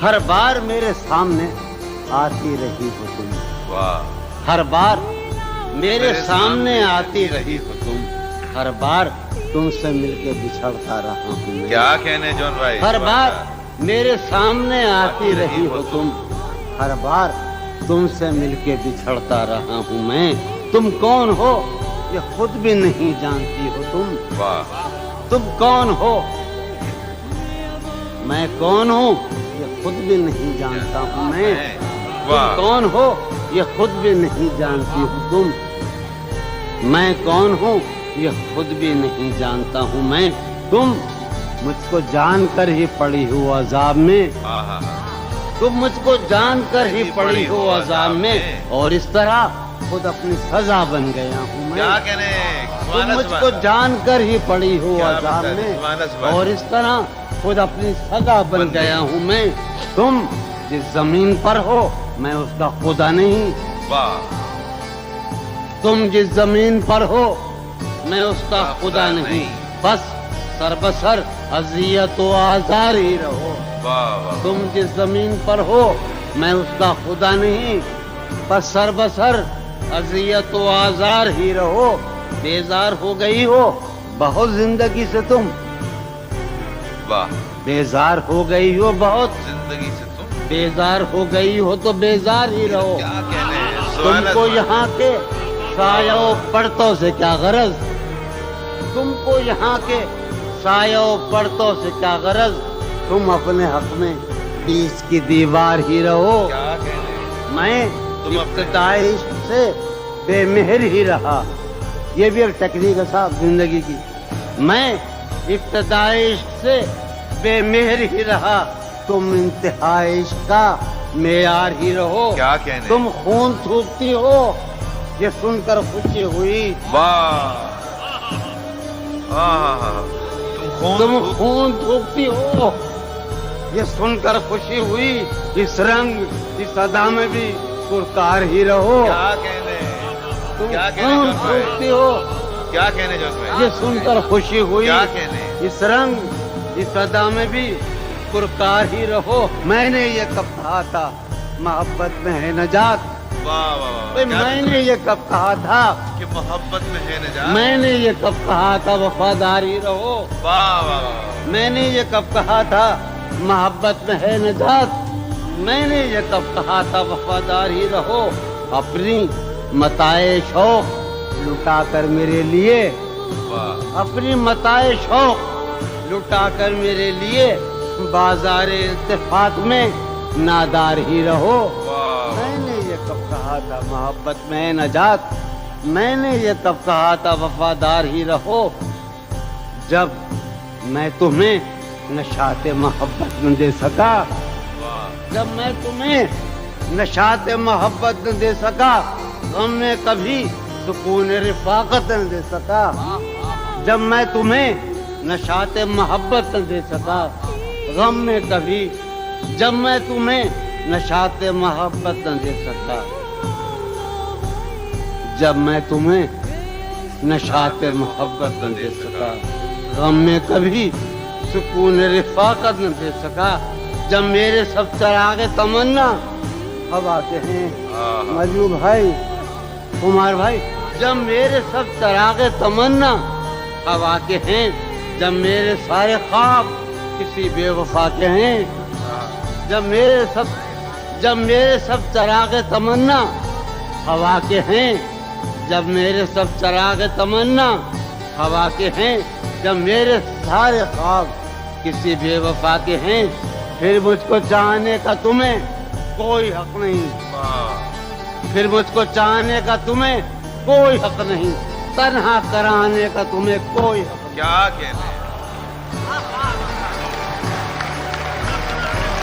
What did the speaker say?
ہر بار میرے سامنے آتی رہی ہو تم، واہ، ہر بار میرے سامنے آتی رہی ہو تم، ہر بار تم سے مل کے بچھڑتا رہا ہوں میں، کیا کہنے جون بھائی، ہر بار میرے سامنے آتی رہی ہو تم، ہر بار تم سے مل کے بچھڑتا رہا ہوں میں، تم کون ہو یہ خود بھی نہیں جانتی ہو تم، واہ، تم کون ہو میں کون ہوں یہ خود بھی نہیں جانتا ہوں میں، تم واہ، کون ہو یہ خود بھی نہیں جانتی ہو تم، میں کون ہوں یہ خود بھی نہیں جانتا ہوں میں، تم مجھ کو جان کر ہی پڑی ہو عذاب میں، آہا، تم مجھ کو جان کر ہی پڑی ہو عذاب میں، اور اس طرح خود اپنی سزا بن گیا ہوں میں، کیا کہنے، تم مجھ کو جان کر ہی پڑی ہو کیا عذاب بات ہے، میں، سبحان اللہ، اور اس طرح خود اپنی سزا بن گیا ہوں میں، تم جس زمین پر ہو میں اس کا خدا نہیں، واہ، تم جس زمین پر ہو میں اس کا خدا نہیں، بس سر بسر اذیت و آزار ہی رہو، واہ، واہ، تم جس زمین پر ہو میں اس کا خدا نہیں، بس سر بسر اذیت و آزار ہی رہو، بیزار ہو گئی ہو بہت زندگی سے تم، واہ، بیزار ہو گئی ہو بہت، زندگی سے تم بیزار ہو گئی ہو تو بیزار ہی رہو، کیا کہنے، تم کو یہاں کے سایہ و پرتوں سے کیا غرض، تم کو یہاں کے سایہ و پرتوں سے کیا غرض، تم اپنے حق میں بیچ کی دیوار ہی رہو، کیا کہنے، میں تم اپنے ابتدائی عشق سے بے مہر ہی رہا، یہ بھی ایک ٹیکنیک ہے صاحب زندگی کی، میں ابتدائی عشق سے بے مہر ہی رہا، تم انتہائی عشق کا معیار ہی رہو، کیا کہنے، تم خون تھوکتی ہو یہ سن کر خوشی ہوئی، واہ، آہا، تم خون تھوکتی ہو یہ سن کر خوشی ہوئی، اس رنگ اس ادا میں بھی پرکار ہی رہو، کیا کہنے، تم کیا کہنے خون جون بھائی، تھوکتی ہو کیا کہنے جون بھائی، یہ سن کر خوشی ہوئی، کیا کہنے، اس رنگ اس ادا میں بھی پرکار ہی رہو، میں نے یہ کب کہا تھا محبت میں ہے نجات، واہ، واہ، بھئی میں نے یہ کب کہا تھا، کہ محبت میں ہے نجات، میں نے یہ کب کہا تھا وفاداری رہو، واہ، واہ، واہ، میں نے یہ کب کہا تھا محبت میں ہے نجات، میں نے یہ کب کہا تھا وفاداری رہو، اپنی متاع شوق لٹا کر میرے لیے، واہ، اپنی متاع شوق لٹا کر میرے لیے بازار اتفاق میں نادار ہی رہو، واہ، میں نے یہ کب کہا تھا محبت میں ہے نجات، میں نے یہ کب کہا تھا وفادار ہی رہو، جب میں تمہیں نشاط محبت نہ دے سکا، واہ، جب میں تمہیں نشاط محبت نہ دے سکا، غم میں کبھی سکون رفاقت نہ دے سکا، جب میں تمہیں نشاط محبت نہ دے سکا، غم میں کبھی، جب میں تمہیں نشاط محبت نہ دے سکا، جب میں تمہیں نشاط محبت نہ دے سکا، غم میں کبھی سکون رفاقت نہ دے سکا، جب میرے سب چراغ تمنا ہوا کے ہیں، آہا، مجو بھائی کمار بھائی، جب میرے سب چراغ تمنا ہوا کے ہیں، جب میرے سارے خواب کسی بے وفا کے ہیں، جب میرے سب چراغ تمنا ہوا کے ہیں، جب میرے سب چراغ تمنا ہوا کے ہیں، جب میرے سارے خواب کسی بے وفا کے ہیں، پھر مجھ کو چاہنے کا تمہیں کوئی حق نہیں، واہ، پھر مجھ کو چاہنے کا تمہیں کوئی حق نہیں، تنہا کرانے کا تمہیں کوئی حق کیا کہنے،